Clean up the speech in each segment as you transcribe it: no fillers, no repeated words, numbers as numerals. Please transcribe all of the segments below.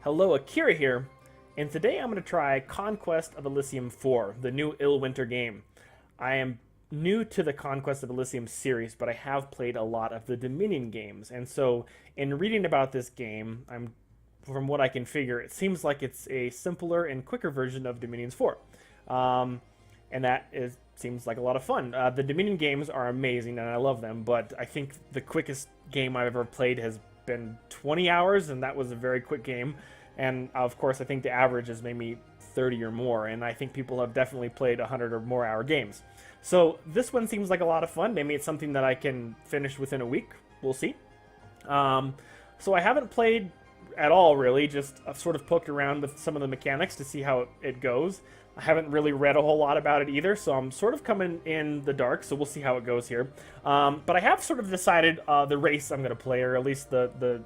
Hello, Akira here, and today I'm going to try Conquest of Elysium 4, the new Illwinter game. I am new to the Conquest of Elysium series, but I have played a lot of the Dominion games, and so in reading about this game, from what I can figure, it seems like it's a simpler and quicker version of Dominion's 4. And seems like a lot of fun. The Dominion games are amazing, and I love them, but I think the quickest game I've ever played has been 20 hours, and that was a very quick game. And of course, I think the average is maybe 30 or more, and I think people have definitely played 100 or more hour games. So this one seems like a lot of fun. Maybe it's something that I can finish within a week. We'll see. So I haven't played at all, really. Just I've sort of poked around with some of the mechanics to see how it goes. I haven't really read a whole lot about it either, so I'm sort of coming in the dark, so we'll see how it goes here. But I have sort of decided the race I'm going to play, or at least the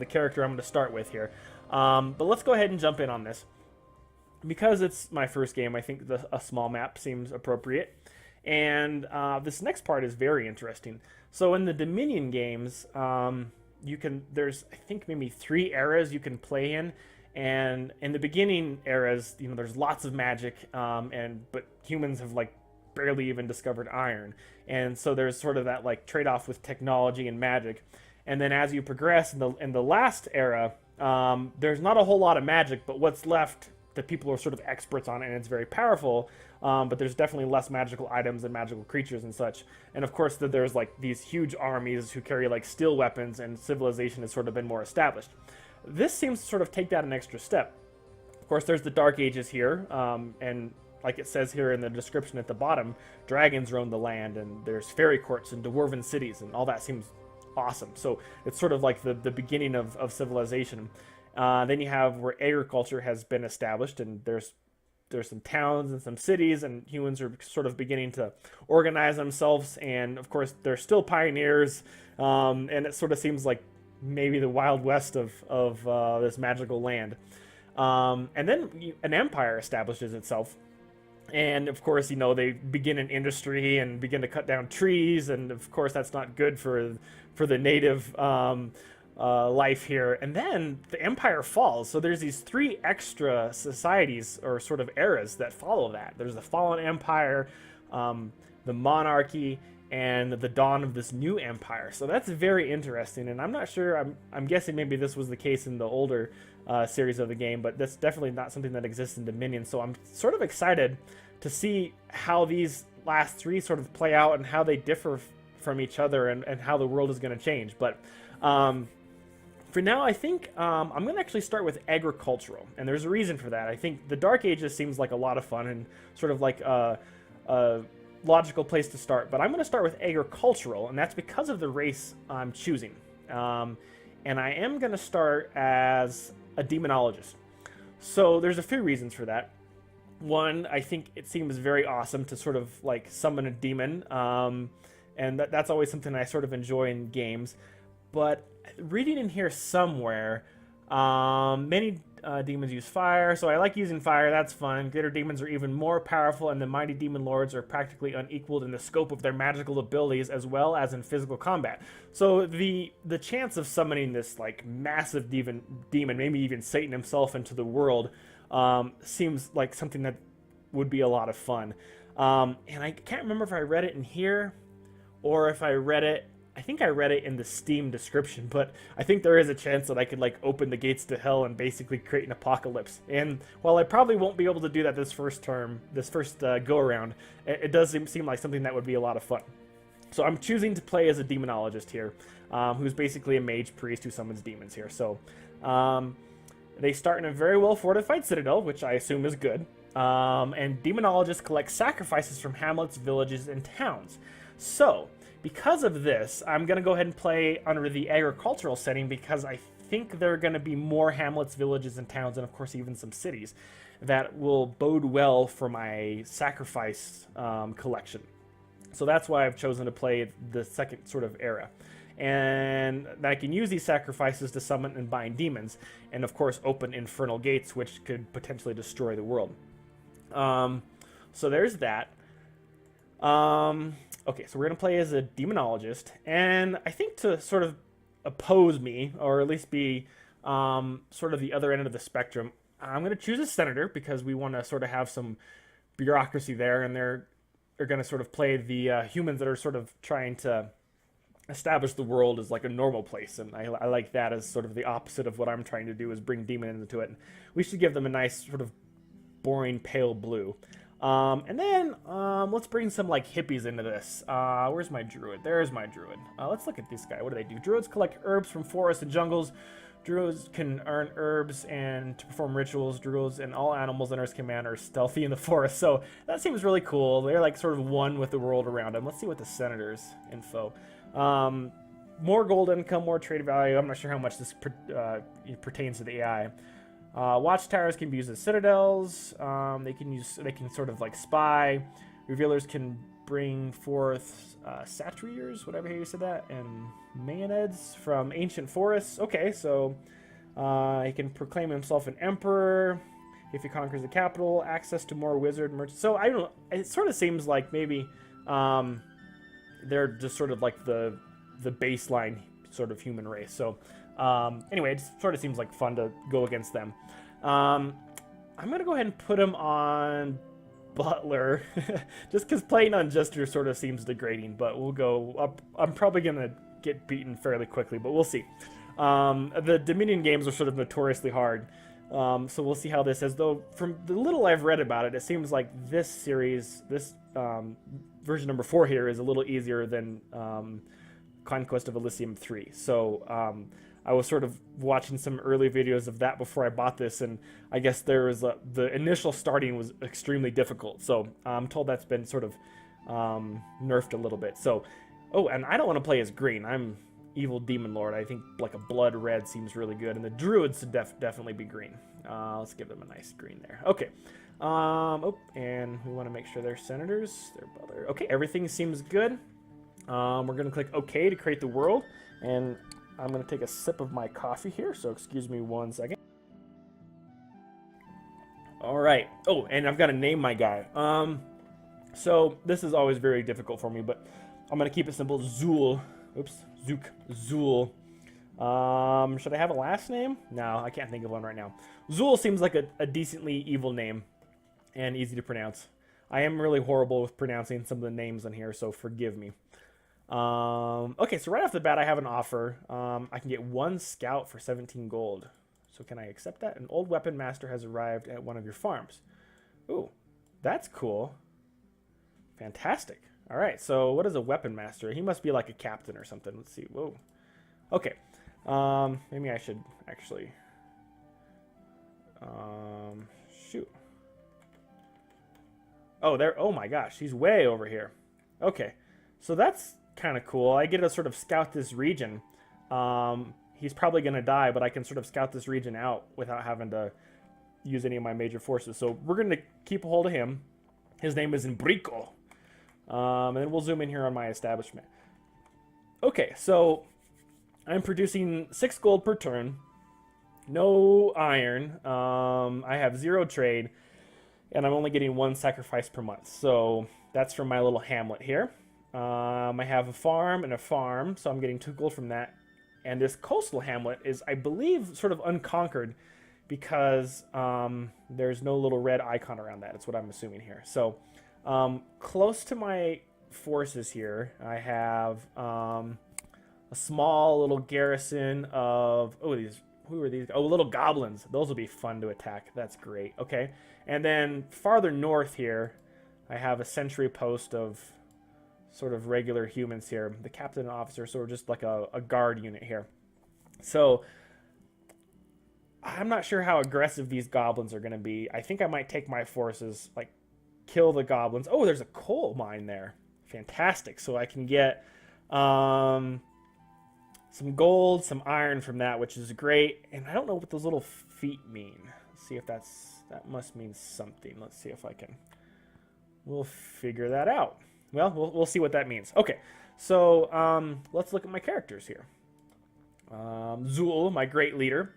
character I'm going to start with here. But let's go ahead and jump in on this. Because it's my first game, I think a small map seems appropriate. And this next part is very interesting. So in the Dominion games, there's I think maybe 3 eras you can play in. And in the beginning eras, there's lots of magic, but humans have like barely even discovered iron. And so there's sort of that like trade-off with technology and magic. And then as you progress in the last era, there's not a whole lot of magic, but what's left that people are sort of experts on, and it's very powerful, but there's definitely less magical items and magical creatures and such. And of course, there's like these huge armies who carry like steel weapons, and civilization has sort of been more established. This seems to sort of take that an extra step. Of course, there's the Dark Ages here, and like it says here in the description at the bottom, dragons roam the land, and there's fairy courts and dwarven cities, and all that seems awesome. So it's sort of like the beginning of civilization. Then you have where agriculture has been established, and there's some towns and some cities, and humans are sort of beginning to organize themselves. And of course, they're still pioneers, and it sort of seems like maybe the Wild West of this magical land. And then an empire establishes itself. And of course, they begin an industry and begin to cut down trees, and of course that's not good for the native life here. And then the empire falls. So there's these 3 extra societies or sort of eras that follow that. There's the fallen empire, the monarchy, and the dawn of this new empire. So that's very interesting, and I'm not sure, I'm guessing maybe this was the case in the older series of the game, but that's definitely not something that exists in Dominion. So I'm sort of excited to see how these last 3 sort of play out and how they differ from each other, and how the world is going to change. But for now, I think I'm going to actually start with agricultural, and there's a reason for that. I think the Dark Ages seems like a lot of fun and sort of like a logical place to start, but I'm going to start with agricultural, and that's because of the race I'm choosing. And I am going to start as a demonologist. So there's a few reasons for that. One, I think it seems very awesome to sort of like summon a demon, and that's always something I sort of enjoy in games. But reading in here somewhere, many demons use fire, so I like using fire. That's fun. Greater demons are even more powerful, and the mighty demon lords are practically unequaled in the scope of their magical abilities as well as in physical combat. So the chance of summoning this like massive demon, maybe even Satan himself, into the world seems like something that would be a lot of fun. And I can't remember if I read it in here or if I read it. I think I read it in the Steam description, but I think there is a chance that I could like open the gates to hell and basically create an apocalypse. And while I probably won't be able to do that this first go around, it does seem like something that would be a lot of fun. So I'm choosing to play as a demonologist here, who's basically a mage priest who summons demons here. So they start in a very well fortified citadel, which I assume is good. And demonologists collect sacrifices from hamlets, villages, and towns. So because of this, I'm going to go ahead and play under the agricultural setting, because I think there are going to be more hamlets, villages, and towns, and of course even some cities, that will bode well for my sacrifice collection. So that's why I've chosen to play the second sort of era. And I can use these sacrifices to summon and bind demons, and of course open infernal gates, which could potentially destroy the world. So there's that. Okay, so we're going to play as a demonologist, and I think to sort of oppose me, or at least be sort of the other end of the spectrum, I'm going to choose a senator because we want to sort of have some bureaucracy there, and they're going to sort of play the humans that are sort of trying to establish the world as like a normal place, and I like that as sort of the opposite of what I'm trying to do, is bring demon into it. And we should give them a nice sort of boring pale blue. And then let's bring some like hippies into this. Where's my druid? There's my druid. Let's look at this guy. What do they do? Druids collect herbs from forests and jungles. Druids can earn herbs and to perform rituals. Druids and all animals under his command are stealthy in the forest. So that seems really cool. They're like sort of one with the world around them. Let's see what the senator's info. More gold income, more trade value. I'm not sure how much this pertains to the AI. Watchtowers can be used as citadels. They can sort of like spy. Revealers can bring forth satyrs, whatever you said that, and maenads from ancient forests. Okay, so he can proclaim himself an emperor if he conquers the capital. Access to more wizard merchants. So I don't know. It sort of seems like maybe they're just sort of like the baseline sort of human race. So anyway, it sort of seems like fun to go against them. I'm gonna go ahead and put him on Butler, just because playing on Jester sort of seems degrading, but we'll go up. I'm probably gonna get beaten fairly quickly, but we'll see. The Dominion games are sort of notoriously hard, so we'll see how this is. Though from the little I've read about it, it seems like this series, this version number 4 here, is a little easier than Conquest of Elysium 3. So I was sort of watching some early videos of that before I bought this, and I guess there was the initial starting was extremely difficult. So I'm told that's been sort of nerfed a little bit. So, oh, and I don't want to play as green. I'm evil demon lord. I think like a blood red seems really good, and the druids should definitely be green. Let's give them a nice green there. Okay. Oh, and we want to make sure they're senators. They're Butler. Okay, everything seems good. We're going to click OK to create the world, and I'm going to take a sip of my coffee here, so excuse me 1 second. All right. Oh, and I've got to name my guy. So this is always very difficult for me, but I'm going to keep it simple. Zool. Oops. Zook. Zool. Should I have a last name? No, I can't think of one right now. Zool seems like a decently evil name and easy to pronounce. I am really horrible with pronouncing some of the names on here, so forgive me. Okay, so right off the bat, I have an offer. I can get 1 scout for 17 gold. So can I accept that? An old weapon master has arrived at one of your farms. Ooh, that's cool. Fantastic. All right, so what is a weapon master? He must be like a captain or something. Let's see. Whoa. Okay. Maybe I should actually... shoot. Oh, there. Oh my gosh, he's way over here. Okay, so that's kind of cool. I get to sort of scout this region. He's probably going to die, but I can sort of scout this region out without having to use any of my major forces. So we're going to keep a hold of him. His name is Enrico. And then we'll zoom in here on my establishment. Okay, so I'm producing 6 gold per turn. No iron. I have 0 trade. And I'm only getting 1 sacrifice per month. So that's from my little hamlet here. I have a farm and a farm, so I'm getting 2 gold from that. And this coastal hamlet is, I believe, sort of unconquered because there's no little red icon around that. That's what I'm assuming here. So close to my forces here, I have a small little garrison of, oh, these, who are these? Oh, little goblins. Those will be fun to attack. That's great. Okay. And then farther north here, I have a sentry post of sort of regular humans here. The captain and officer, so we're just like a guard unit here. So I'm not sure how aggressive these goblins are going to be. I think I might take my forces, like kill the goblins. Oh, there's a coal mine there. Fantastic. So I can get some gold, some iron from that, which is great. And I don't know what those little feet mean. Let's see if that must mean something. Let's see if I can. We'll figure that out. Well, we'll see what that means. Okay, so let's look at my characters here. Zool, my great leader,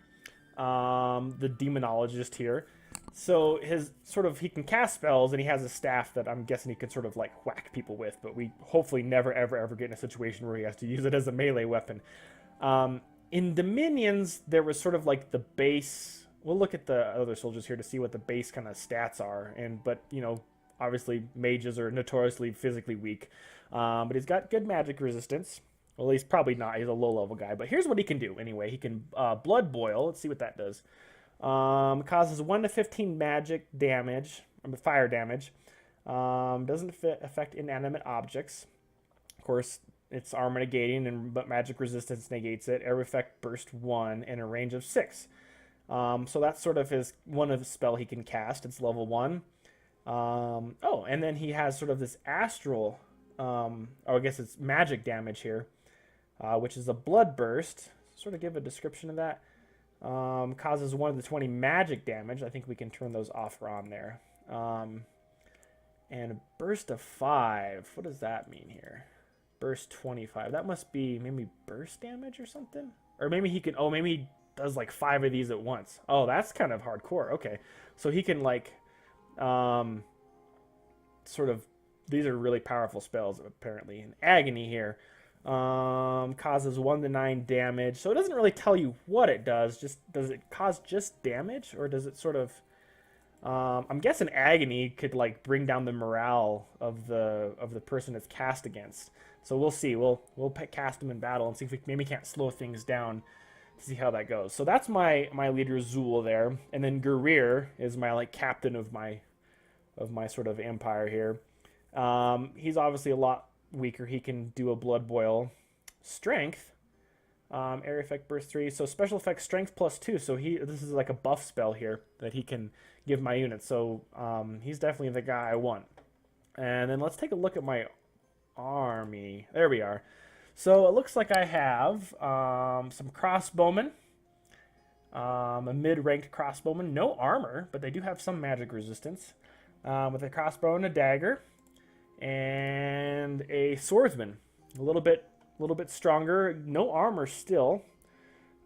the demonologist here. So he can cast spells, and he has a staff that I'm guessing he can sort of like whack people with, but we hopefully never ever get in a situation where he has to use it as a melee weapon. in Dominions, there was sort of like the base. We'll look at the other soldiers here to see what the base kind of stats are. But you know, obviously mages are notoriously physically weak. But he's got good magic resistance. Well, he's probably not. He's a low-level guy. But here's what he can do anyway. He can blood boil. Let's see what that does. Causes 1 to 15 magic damage, fire damage. Doesn't affect inanimate objects. Of course, it's armor negating, but magic resistance negates it. Air effect burst 1 in a range of 6. So that's sort of one of the spell he can cast. It's level 1. Oh, and then he has sort of this astral, I guess it's magic damage here, which is a blood burst. Sort of give a description of that. Causes 1 to 20 magic damage. I think we can turn those off or on there. And a burst of 5. What does that mean here? Burst 25. That must be maybe burst damage or something? Or maybe he can, oh, maybe he does like 5 of these at once. Oh, that's kind of hardcore. Okay. So he can like, sort of, these are really powerful spells apparently. And agony here. Causes 1 to 9 damage. So it doesn't really tell you what it does. Just does it cause just damage, or does it sort of? I'm guessing agony could like bring down the morale of the person it's cast against. So we'll see. We'll cast him in battle and see if we maybe can't slow things down to see how that goes. So that's my leader Zool there, and then Guerrier is my like captain of my sort of empire here. He's obviously a lot weaker. He can do a blood boil. Strength, area effect burst 3. So special effect strength plus 2. So this is like a buff spell here that he can give my units. So he's definitely the guy I want. And then let's take a look at my army. There we are. So it looks like I have some crossbowmen, a mid-ranked crossbowman, no armor, but they do have some magic resistance, with a crossbow and a dagger, and a swordsman, a little bit stronger, no armor still.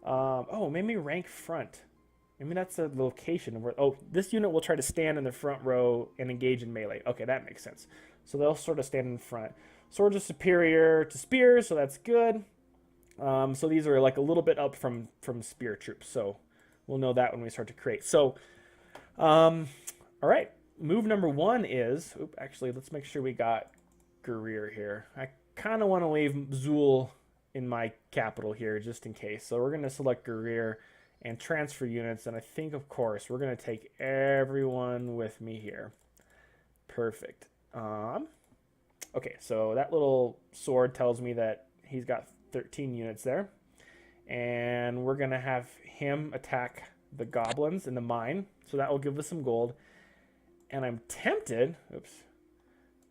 Oh, maybe rank front. Maybe that's a location where. Oh, this unit will try to stand in the front row and engage in melee. Okay, that makes sense. So they'll sort of stand in front. Swords are superior to spears, so that's good. So these are like a little bit up from spear troops. So we'll know that when we start to create. So, all right. Move number 1 is. Actually, let's make sure we got Guerrier here. I kind of want to leave Zool in my capital here just in case. So we're going to select Guerrier and transfer units. And I think, of course, we're going to take everyone with me here. Perfect. Okay, so that little sword tells me that he's got 13 units there. And we're going to have him attack the goblins in the mine. So that will give us some gold. And I'm tempted,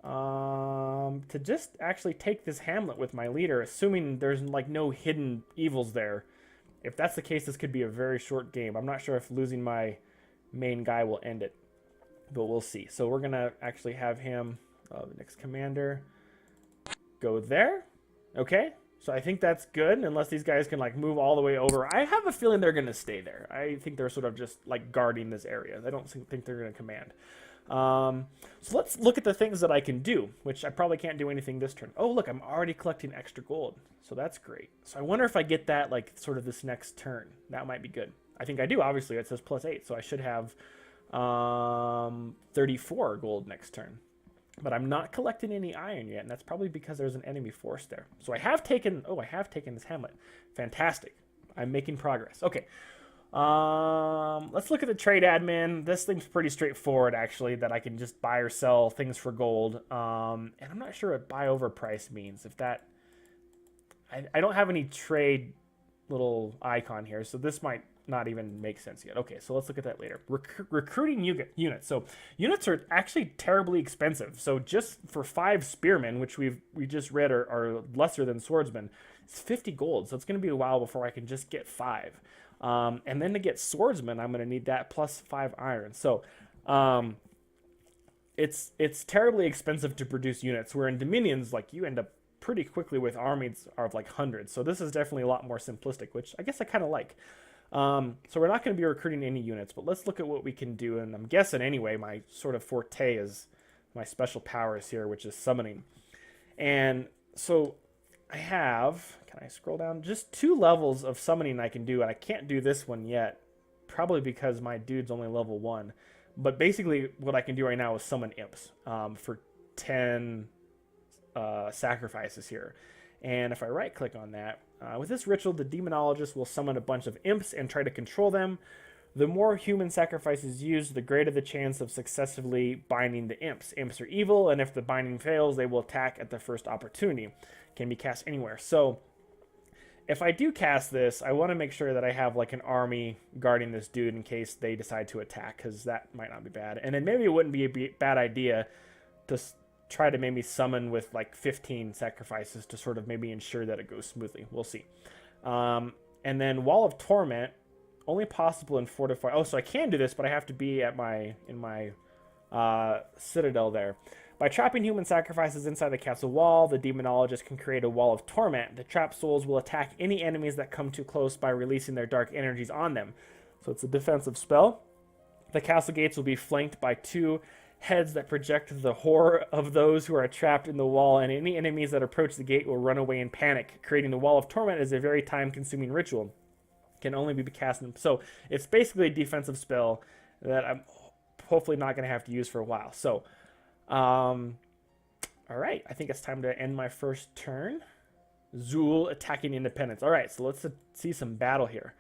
to just actually take this hamlet with my leader, assuming there's like no hidden evils there. If that's the case, this could be a very short game. I'm not sure if losing my main guy will end it, but we'll see. So we're going to actually have him, the next commander, go there. Okay, so I think that's good, unless these guys can like move all the way over. I have a feeling they're going to stay there. I think they're sort of just like guarding this area. I don't think they're going to command. So let's look at the things that I can do, which I probably can't do anything this turn. Oh, look, I'm already collecting extra gold. So that's great. So I wonder if I get that like sort of this next turn. That might be good. I think I do. Obviously, it says +8. So I should have 34 gold next turn. But I'm not collecting any iron yet, and that's probably because there's an enemy force there. So I have taken this hamlet. Fantastic. I'm making progress. Okay. Let's look at the trade admin. This thing's pretty straightforward, actually, that I can just buy or sell things for gold. And I'm not sure what buy over price means. If that, I don't have any trade little icon here, so this might not even make sense yet. Okay, so let's look at that later. Recruiting units. So units are actually terribly expensive. So just for 5 spearmen, which we just read are lesser than swordsmen, it's 50 gold. So it's going to be a while before I can just get 5. And then to get swordsmen, I'm going to need that plus 5 iron. So it's terribly expensive to produce units, where in Dominions, like, you end up pretty quickly with armies of like hundreds. So this is definitely a lot more simplistic, which I guess I kind of like. So we're not going to be recruiting any units, but let's look at what we can do. And I'm guessing anyway, my sort of forte is my special powers here, which is summoning. And so I have, can I scroll down? Just 2 levels of summoning I can do, and I can't do this one yet. Probably because my dude's only level 1. But basically, what I can do right now is summon imps for 10 sacrifices here. And if I right click on that, with this ritual, the demonologist will summon a bunch of imps and try to control them. The more human sacrifices used, the greater the chance of successfully binding the imps. Imps are evil, and if the binding fails, they will attack at the first opportunity. Can be cast anywhere. So if I do cast this, I want to make sure that I have like an army guarding this dude in case they decide to attack, because that might not be bad. And then maybe it wouldn't be a bad idea to try to maybe summon with like 15 sacrifices to sort of maybe ensure that it goes smoothly. We'll see. And then Wall of Torment, only possible in fortified. Oh, so I can do this, but I have to be at in my citadel there. By trapping human sacrifices inside the castle wall, the demonologist can create a wall of torment. The trapped souls will attack any enemies that come too close by releasing their dark energies on them. So it's a defensive spell. The castle gates will be flanked by 2 heads that project the horror of those who are trapped in the wall, and any enemies that approach the gate will run away in panic. Creating the wall of torment is a very time-consuming ritual. Can only be cast in. So it's basically a defensive spell that I'm hopefully not going to have to use for a while. So, all right, I think it's time to end my first turn. Zool attacking Independence. All right, so let's see some battle here.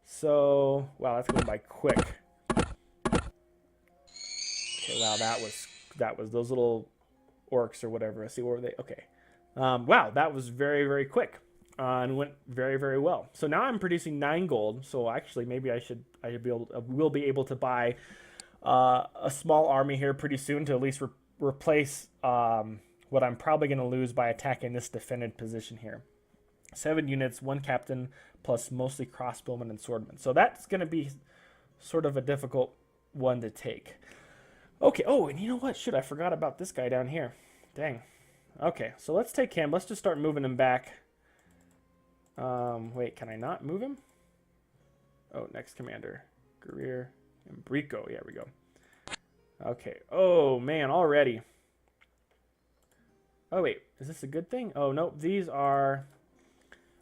So, wow, that's going by quick. Okay, wow, that was those little orcs or whatever. I see, what were they? Okay. Wow, that was very, very quick. And went very, very well. So now I'm producing 9 gold. So actually, maybe I will be able to buy a small army here pretty soon to at least replace what I'm probably going to lose by attacking this defended position here. 7 units, 1 captain, plus mostly crossbowmen and swordmen. So that's going to be sort of a difficult one to take. Okay. Oh, and you know what? Shoot, I forgot about this guy down here. Dang. Okay, so let's take him. Let's just start moving him back. Wait, can I not move him? Oh, next commander. Guerrier. Embrico. Yeah, we go. Okay. Oh, man, already. Oh, wait. Is this a good thing? Oh, nope. These are...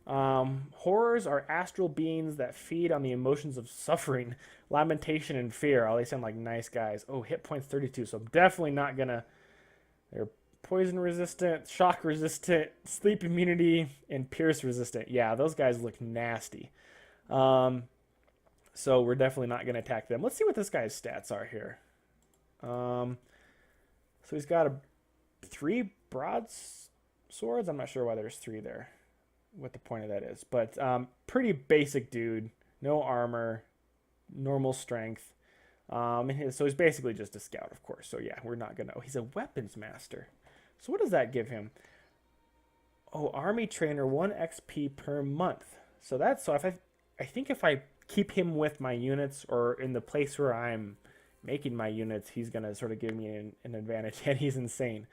horrors are astral beings that feed on the emotions of suffering, lamentation, and fear. Oh, they sound like nice guys. Oh, hit points 32, so I'm definitely not gonna... They're poison resistant, shock resistant, sleep immunity, and pierce resistant. Yeah, those guys look nasty. So we're definitely not going to attack them. Let's see what this guy's stats are here. So he's got 3 broadswords. I'm not sure why there's 3 there, what the point of that is. But pretty basic dude. No armor, normal strength. So he's basically just a scout, of course. So yeah, we're not going to... Oh, he's a weapons master. So what does that give him? Oh, army trainer, 1 XP per month. So that's... So if I think if I keep him with my units or in the place where I'm making my units, he's going to sort of give me an advantage. And he's insane.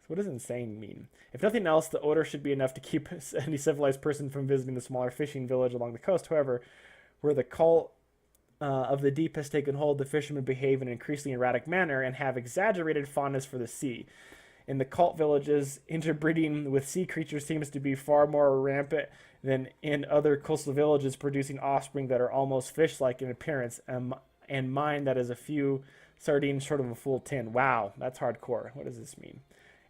So what does insane mean? If nothing else, the odor should be enough to keep any civilized person from visiting the smaller fishing village along the coast. However, where the cult of the deep has taken hold, the fishermen behave in an increasingly erratic manner and have exaggerated fondness for the sea. In the cult villages, interbreeding with sea creatures seems to be far more rampant than in other coastal villages, producing offspring that are almost fish-like in appearance, and mine that is a few sardines short of a full tin. Wow, that's hardcore. What does this mean?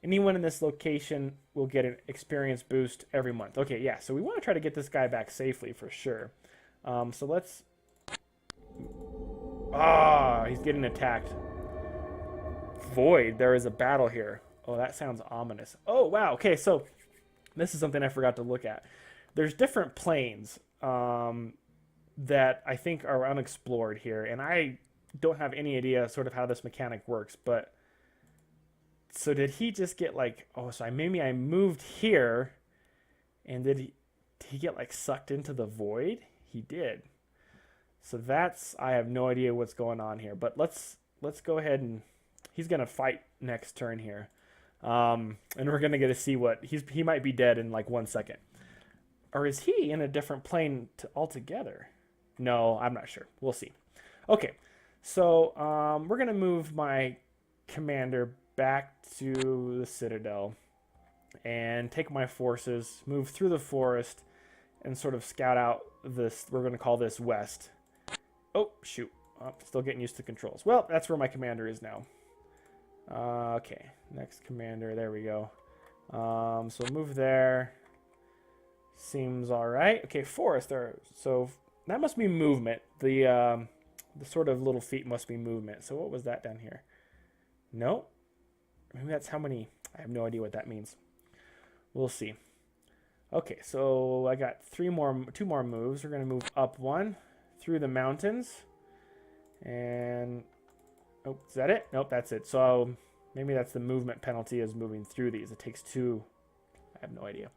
Anyone in this location will get an experience boost every month. Okay, yeah, so we want to try to get this guy back safely for sure. So let's... Ah, he's getting attacked. Void, there is a battle here. Oh, that sounds ominous. Oh, wow. Okay, so this is something I forgot to look at. There's different planes that I think are unexplored here, and I don't have any idea sort of how this mechanic works, but... So did he just get like... Oh, so maybe I moved here, and did he get like sucked into the void? He did. So that's... I have no idea what's going on here, but let's go ahead and... He's going to fight next turn here. And we're going to get to see what... He might be dead in like 1 second. Or is he in a different plane altogether? No, I'm not sure. We'll see. Okay, so we're going to move my commander back to the Citadel. and take my forces, move through the forest, and sort of scout out this. We're going to call this west. Oh, shoot. Oh, still getting used to controls. Well, that's where my commander is now. Okay, next commander. There we go. So move there. Seems all right. Okay, forest there. So that must be movement. The sort of little feet must be movement. So what was that down here? No. Maybe that's how many. I have no idea what that means. We'll see. Okay, so I got two more moves. We're gonna move up one through the mountains, and oh, is that it? Nope, that's it. So maybe that's the movement penalty is moving through these. It takes 2. I have no idea.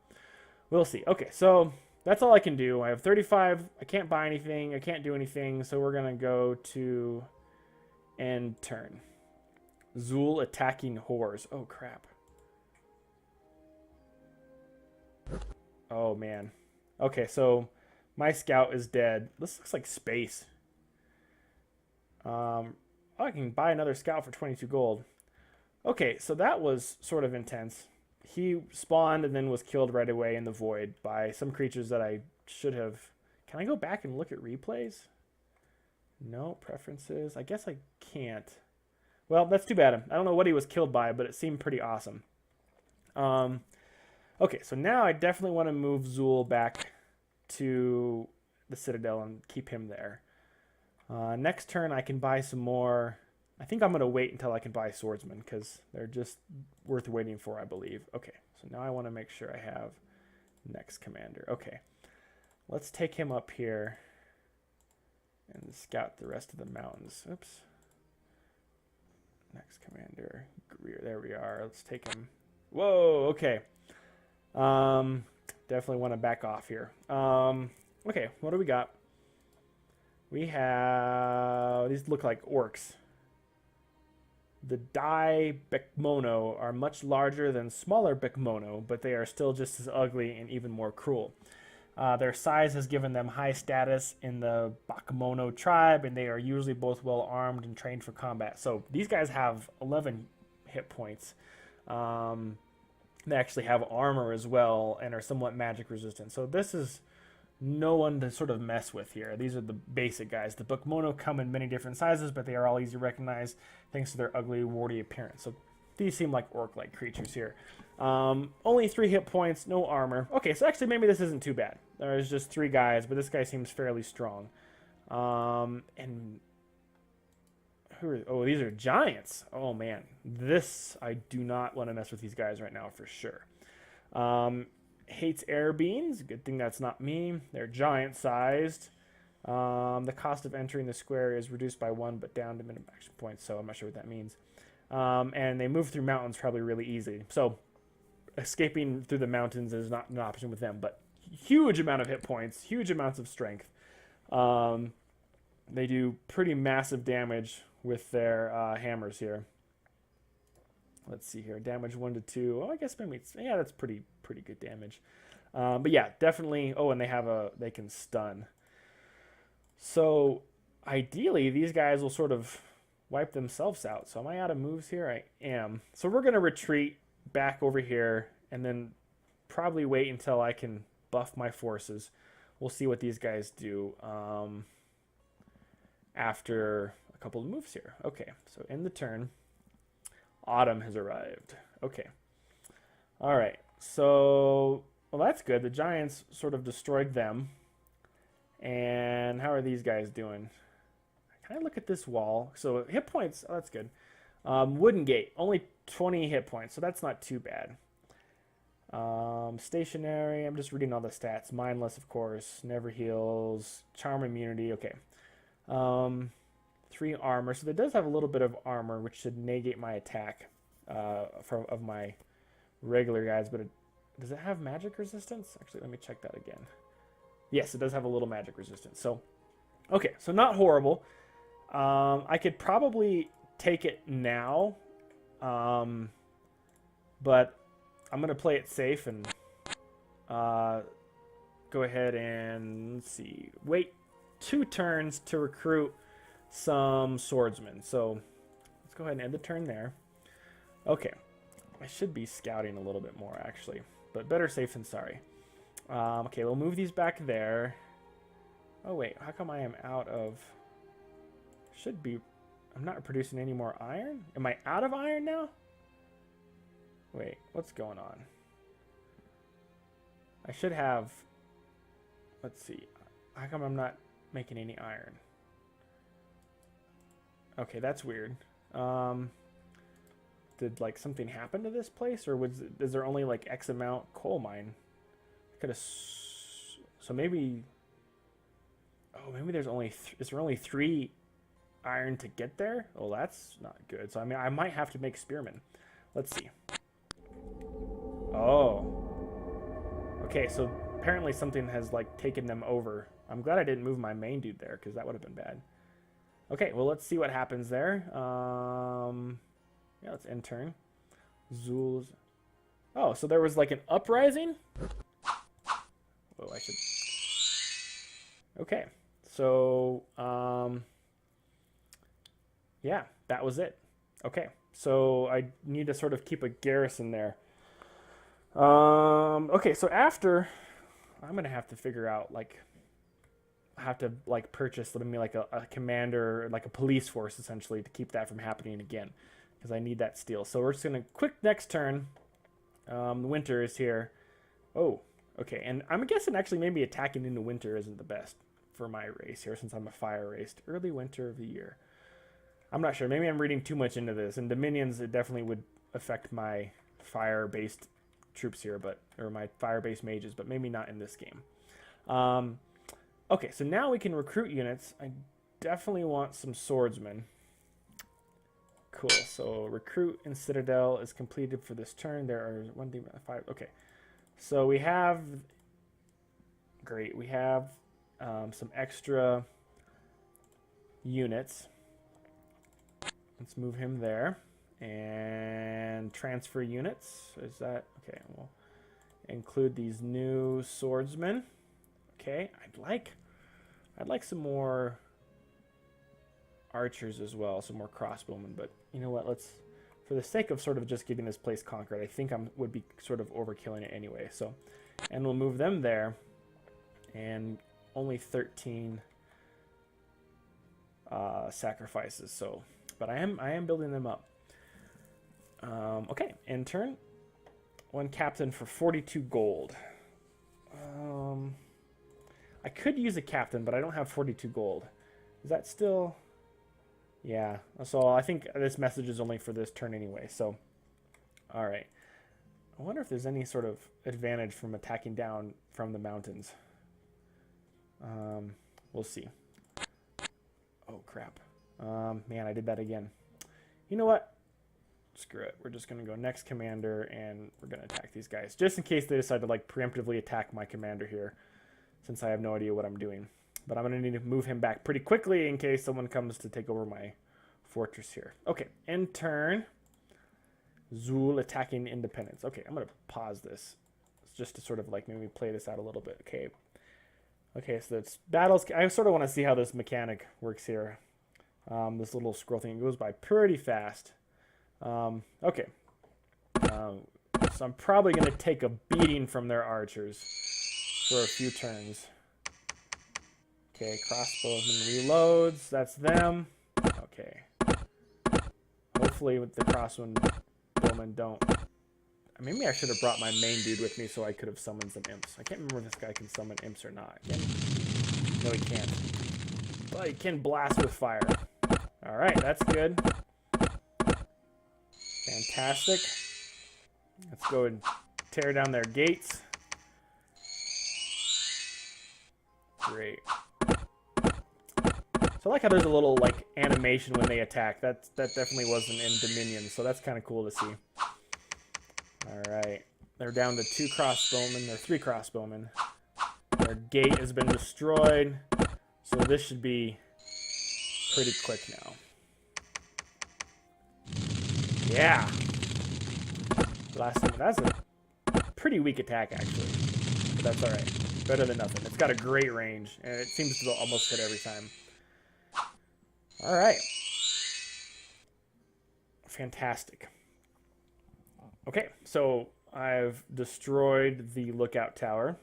We'll see. Okay, so that's all I can do. I have 35. I can't buy anything. I can't do anything. So we're gonna go to end turn. Zul attacking whores. Oh crap. Oh man. Okay, so my scout is dead. This looks like space. Oh, I can buy another scout for 22 gold. Okay, so that was sort of intense. He spawned and then was killed right away in the void by some creatures that I should have. Can I go back and look at replays? No, preferences. I guess I can't. Well, that's too bad. I don't know what he was killed by, but it seemed pretty awesome. Okay, so now I definitely want to move Zul back to the Citadel and keep him there. Next turn, I can buy some more. I think I'm going to wait until I can buy swordsmen because they're just worth waiting for, I believe. Okay, so now I want to make sure I have next commander. Okay, let's take him up here and scout the rest of the mountains. Oops. Next commander. There we are. Let's take him. Whoa, okay. Definitely want to back off here. Okay, what do we got? We have... These look like orcs. The Dai Bekmono are much larger than smaller Bekmono, but they are still just as ugly and even more cruel. Their size has given them high status in the Bakmono tribe, and they are usually both well armed and trained for combat. So these guys have 11 hit points. They actually have armor as well and are somewhat magic resistant. So this is no one to sort of mess with here. These are the basic guys. The Bakmono come in many different sizes, but they are all easy to recognize thanks to their ugly, warty appearance. So these seem like orc-like creatures here. Only 3 hit points, no armor. Okay, so actually maybe this isn't too bad. There's just 3 guys, but this guy seems fairly strong. And who are, oh, these are giants. Oh man, I do not want to mess with these guys right now for sure. Hates air beams. Good thing that's not me. They're giant-sized. The cost of entering the square is reduced by 1, but down to minimum action points. So I'm not sure what that means. And they move through mountains probably really easy. So escaping through the mountains is not an option with them. But huge amount of hit points, huge amounts of strength. They do pretty massive damage with their hammers here. Let's see here. Damage 1 to 2. Oh, I guess maybe it's, yeah, that's pretty good damage. But yeah, definitely. Oh, and they can stun. So ideally, these guys will sort of wipe themselves out. So am I out of moves here? I am. So we're gonna retreat back over here and then probably wait until I can buff my forces. We'll see what these guys do after a couple of moves here. Okay, so in the turn. Autumn has arrived. Okay. All right. So, well, that's good. The giants sort of destroyed them. And how are these guys doing? Can I look at this wall? So, hit points. Oh, that's good. Wooden gate. Only 20 hit points. So, that's not too bad. Stationary. I'm just reading all the stats. Mindless, of course. Never heals. Charm immunity. Okay. 3 armor, so that does have a little bit of armor, which should negate my attack of my regular guys. But does it have magic resistance? Actually, let me check that again. Yes, it does have a little magic resistance. So, okay, so not horrible. I could probably take it now, but I'm gonna play it safe and go ahead and let's see. Wait 2 turns to recruit some swordsmen. So let's go ahead and end the turn there. Okay. I should be scouting a little bit more, actually. But better safe than sorry. Okay, we'll move these back there. Oh, wait. How come I am out of... Should be... I'm not producing any more iron? Am I out of iron now? Wait, what's going on? I should have... Let's see. How come I'm not making any iron? Okay, that's weird. Did like something happen to this place, or is there only like X amount coal mine? I could have. So maybe. Oh, maybe there's only. Is there only 3 iron to get there? Oh, that's not good. So I mean, I might have to make spearmen. Let's see. Oh. Okay, so apparently something has like taken them over. I'm glad I didn't move my main dude there, because that would have been bad. Okay, well, let's see what happens there. Yeah, let's intern. Zul's. Oh, so there was like an uprising? Oh, I should... Okay, so, yeah, that was it. Okay, so I need to sort of keep a garrison there. Okay, so after... I'm going to have to figure out, like... I have to, like, purchase maybe like a commander, like a police force, essentially, to keep that from happening again. Because I need that steel. So we're just going to quick next turn. The winter is here. Oh, okay. And I'm guessing actually maybe attacking into winter isn't the best for my race here, since I'm a fire race. Early winter of the year. I'm not sure. Maybe I'm reading too much into this. And Dominions, it definitely would affect my fire-based troops here, or my fire-based mages, but maybe not in this game. Okay, so now we can recruit units. I definitely want some swordsmen. Cool, so recruit in Citadel is completed for this turn. There are 1, 2, 5. Okay, so we have... Great, we have some extra units. Let's move him there. And transfer units. Is that... Okay, we'll include these new swordsmen. Okay, I'd like some more archers as well, some more crossbowmen, but you know what, let's, for the sake of sort of just getting this place conquered, I think would be sort of overkilling it anyway, so, and we'll move them there, and only 13 sacrifices, so, but I am building them up. Okay, in turn, 1 captain for 42 gold. I could use a captain, but I don't have 42 gold. Is that still... Yeah, so I think this message is only for this turn anyway, so... Alright. I wonder if there's any sort of advantage from attacking down from the mountains. We'll see. Oh, crap. Man, I did that again. You know what? Screw it. We're just going to go next commander, and we're going to attack these guys. Just in case they decide to, like, preemptively attack my commander here. Since I have no idea what I'm doing. But I'm going to need to move him back pretty quickly in case someone comes to take over my fortress here. Okay, end turn. Zul attacking Independence. Okay, I'm going to pause this. It's just to sort of like maybe play this out a little bit. Okay. Okay, so it's battles. I sort of want to see how this mechanic works here. This little scroll thing goes by pretty fast. Okay. So I'm probably going to take a beating from their archers for a few turns. Okay, crossbowman reloads. That's them. Okay. Hopefully with the crossbowmen don't... Maybe I should have brought my main dude with me so I could have summoned some imps. I can't remember if this guy can summon imps or not. No, he can't. But he can blast with fire. Alright, that's good. Fantastic. Let's go and tear down their gates. Great. So I like how there's a little like animation when they attack. That definitely wasn't in Dominion, so that's kind of cool to see. Alright. They're down to 2 crossbowmen, or 3 crossbowmen. Their gate has been destroyed, so this should be pretty quick now. Yeah! Last time, that's a pretty weak attack actually, but that's alright. Better than nothing. It's got a great range, and it seems to almost hit every time. Alright. Fantastic. Okay, so I've destroyed the lookout tower.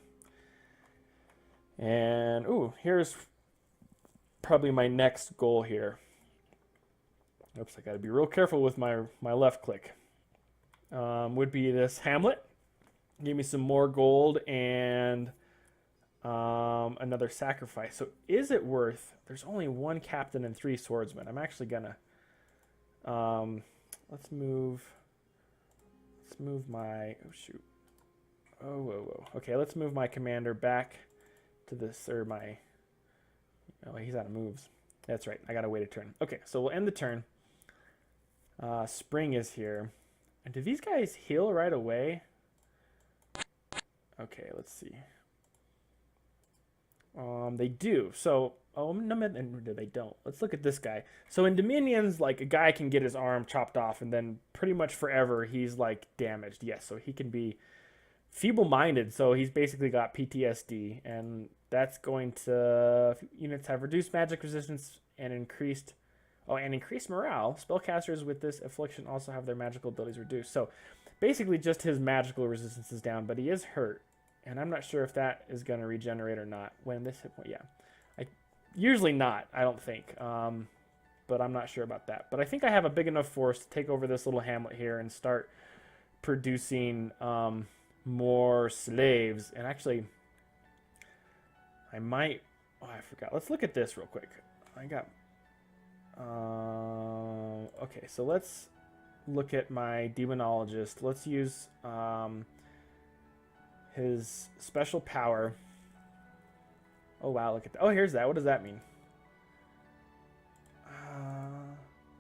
And, ooh, here's probably my next goal here. Oops, I gotta be real careful with my left click. Would be this Hamlet. Give me some more gold and another sacrifice. So is it worth... There's only one captain and 3 swordsmen. I'm actually gonna... let's move my... Oh, shoot. Oh, whoa, whoa. Okay, let's move my commander back to this, or my... Oh, he's out of moves. That's right. I gotta wait a turn. Okay, so we'll end the turn. Spring is here. And do these guys heal right away? Okay, let's see. They do. So, oh, no, they don't. Let's look at this guy. So in Dominions, like, a guy can get his arm chopped off, and then pretty much forever he's, like, damaged. Yes, so he can be feeble-minded, so he's basically got PTSD, and that's going to... Units have reduced magic resistance and increased... Oh, and increased morale. Spellcasters with this affliction also have their magical abilities reduced. So, basically just his magical resistance is down, but he is hurt. And I'm not sure if that is going to regenerate or not. When this hit point, yeah. Usually not, I don't think. But I'm not sure about that. But I think I have a big enough force to take over this little hamlet here and start producing more slaves. And actually, I might... Oh, I forgot. Let's look at this real quick. I got... okay, so let's look at my demonologist. Let's use his special power. Oh wow, look at that. Oh, here's that. What does that mean?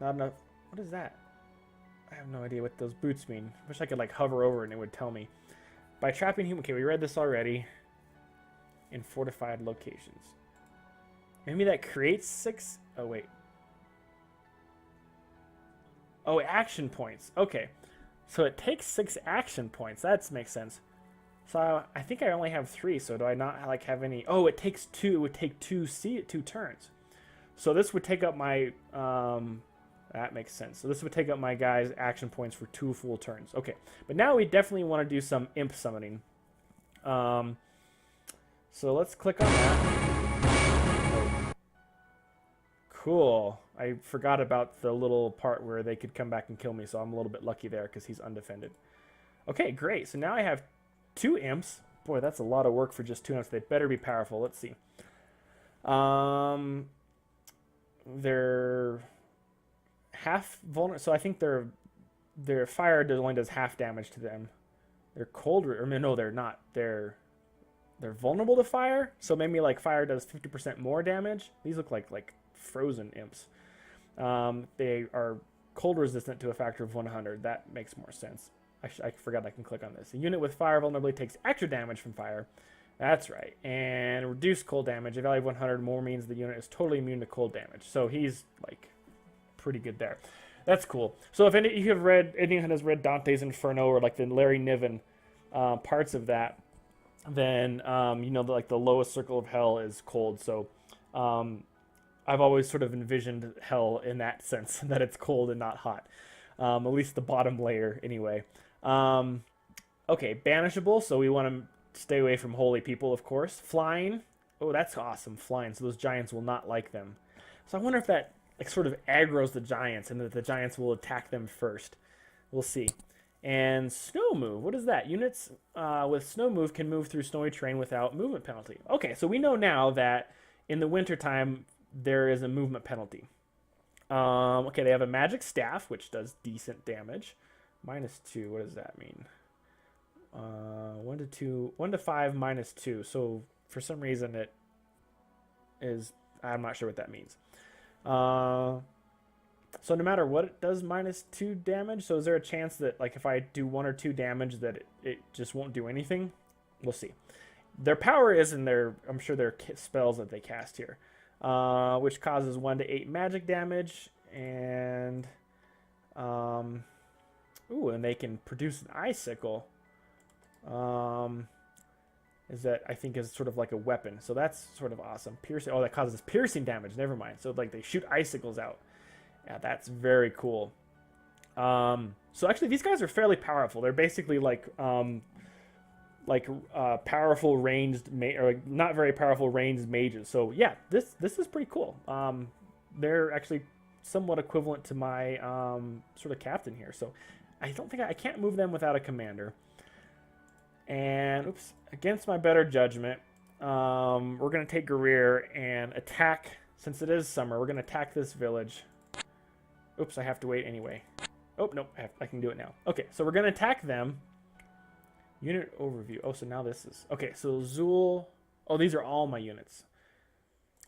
Not enough. What is that? I have no idea what those boots mean. Wish I could like hover over it and it would tell me. By trapping human... Okay, we read this already. In fortified locations. Maybe that creates 6... Oh, wait. Oh, action points. Okay. So it takes 6 action points. That makes sense. So I think I only have 3. So do I not like have any... Oh, it takes 2. It would take 2 turns. So this would take up my... that makes sense. So this would take up my guy's action points for 2 full turns. Okay. But now we definitely want to do some imp summoning. So let's click on that. Cool. I forgot about the little part where they could come back and kill me, so I'm a little bit lucky there because he's undefended. Okay, great. So now I have 2 imps. Boy, that's a lot of work for just 2 imps. They better be powerful. Let's see. They're half vulnerable. So I think their fire only does half damage to them. They're cold, or no, they're not. They're vulnerable to fire. So maybe like fire does 50% more damage. These look like frozen imps. They are cold resistant to a factor of 100. That makes more sense. I forgot I can click on this. A unit with fire vulnerability takes extra damage from fire. That's right. And reduced cold damage. A value of 100 more means the unit is totally immune to cold damage. So he's like pretty good there. That's cool. So if anyone has read Dante's Inferno or like the Larry Niven parts of that, then you know like the lowest circle of hell is cold. So I've always sort of envisioned hell in that sense, that it's cold and not hot. At least the bottom layer, anyway. Okay, banishable, so we want to stay away from holy people, of course. Flying. Oh, that's awesome, flying, so those giants will not like them. So I wonder if that like sort of aggroes the giants, and that the giants will attack them first. We'll see. And snow move, what is that? Units with snow move can move through snowy terrain without movement penalty. Okay, so we know now that in the wintertime, there is a movement penalty. Okay, they have a magic staff, which does decent damage. -2, what does that mean? 1 to 5, -2. So for some reason it is, I'm not sure what that means. So no matter what, it does -2 damage. So is there a chance that like if I do 1 or 2 damage that it just won't do anything? We'll see. Their power is in their, I'm sure their spells that they cast here. Which causes 1 to 8 magic damage, and and they can produce an icicle. Is that I think is sort of like a weapon, so that's sort of awesome. Piercing. Oh, that causes piercing damage. Never mind. So like they shoot icicles out. Yeah, that's very cool. So actually, these guys are fairly powerful. They're basically powerful ranged or like not very powerful ranged mages. So yeah, this is pretty cool. They're actually somewhat equivalent to my sort of captain here. So I don't think I can't move them without a commander. And oops, against my better judgment, we're gonna take Guerrier and attack. Since it is summer, we're gonna attack this village. Oops, I have to wait anyway. Oh nope, I can do it now. Okay, so we're gonna attack them. Unit overview. Oh, so now this is... Okay, so Zool... Oh, these are all my units.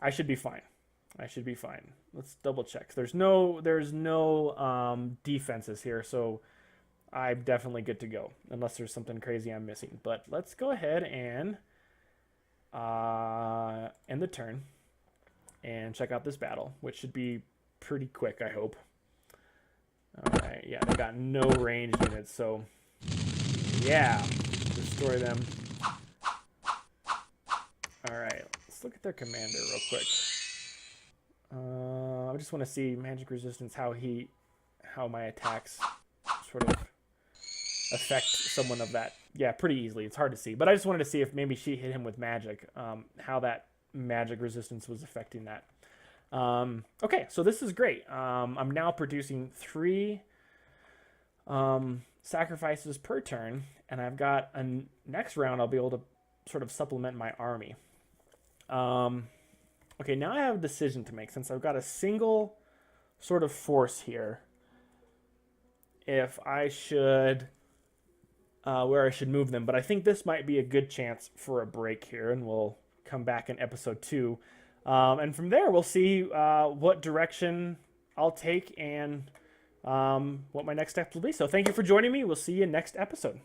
I should be fine. I should be fine. Let's double check. There's no defenses here, so I'm definitely good to go. Unless there's something crazy I'm missing. But let's go ahead and end the turn. And check out this battle, which should be pretty quick, I hope. Alright, yeah, they got no ranged units, so... Yeah, destroy them. Alright, let's look at their commander real quick. I just want to see magic resistance, how my attacks sort of affect someone of that. Yeah, pretty easily. It's hard to see. But I just wanted to see if maybe she hit him with magic, how that magic resistance was affecting that. Okay, so this is great. I'm now producing 3... sacrifices per turn, and I've got a next round I'll be able to sort of supplement my army. Okay, now I have a decision to make since I've got a single sort of force here. If I should where I should move them, but I think this might be a good chance for a break here, and we'll come back in episode 2. And from there we'll see what direction I'll take and what my next steps will be. So thank you for joining me. We'll see you next episode.